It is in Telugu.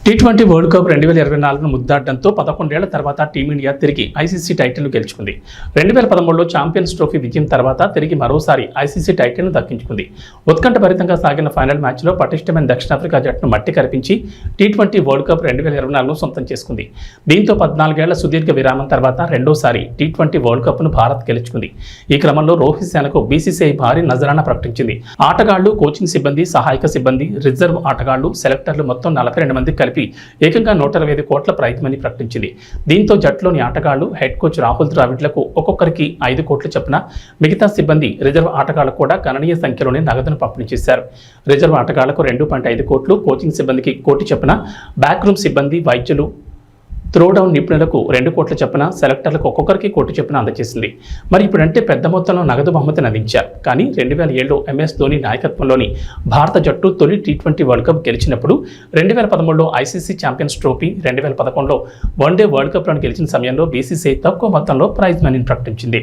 టీ20 వరల్డ్ కప్ 2024ను ముద్దాడడంతో 11 ఏళ్ల తర్వాత టీమిండియా తిరిగి ఐసీసీ టైటిల్ను గెలుచుకుంది. 2013లో ఛాంపియన్స్ ట్రోఫీ విజయం తర్వాత తిరిగి మరోసారి ఐసీసీ టైటిల్ను దక్కించుకుంది. ఉత్కంఠభరితంగా సాగిన ఫైనల్ మ్యాచ్లో పటిష్టమైన దక్షిణాఫ్రికా జట్టును మట్టి కరిపించి టీ20 వరల్డ్ కప్ 2024ను సొంతం చేసుకుంది. దీంతో 14 ఏళ్ల సుదీర్ఘ విరామం తర్వాత రెండోసారి టీ20 వరల్డ్ కప్ను భారత్ గెలుచుకుంది. ఈ క్రమంలో రోహిత్ సేనకు బీసీసీఐ భారీ నజరానా ప్రకటించింది. ఆటగాళ్లు, కోచింగ్ సిబ్బంది, సహాయక సిబ్బంది, రిజర్వ్ ఆటగాళ్లు, సెలెక్టర్లు మొత్తం 42 మంది కలిపి ఏకంగా 125 కోట్ల ప్రైజ్మనీ ప్రకటించింది. దీంతో జట్టులోని ఆటగాళ్లు, హెడ్ కోచ్ రాహుల్ ద్రావిడ్లకు ఒక్కొక్కరికి 5 కోట్లు చొప్పున, మిగతా సిబ్బంది, రిజర్వ్ ఆటగాళ్లకు కూడా గణనీయ సంఖ్యలోనే నగదును పంపిణీ చేశారు. రిజర్వ్ ఆటగాళ్లకు 2.5 కోట్లు, కోచింగ్ సిబ్బందికి 1 కోటి చొప్పున, బ్యాక్ రూమ్ సిబ్బంది, వైద్యులు, త్రోడౌన్ నిపుణులకు 2 కోట్ల చొప్పున, సెలెక్టర్లకు ఒక్కొక్కరికి 1 కోటి చొప్పున అందజేసింది. మరి ఇప్పుడంటే పెద్ద మొత్తంలో నగదు బహుమతిని అందించారు. కానీ 2007లో MS ధోని నాయకత్వంలోని భారత జట్టు తొలి టీ20 వరల్డ్ కప్ గెలిచినప్పుడు, 2013లో ఐసీసీ ఛాంపియన్స్ ట్రోఫీ, 2011లో వన్డే వరల్డ్ కప్లను గెలిచిన సమయంలో బీసీసీఐ తక్కువ మొత్తంలో ప్రైజ్ మనీని ప్రకటించింది.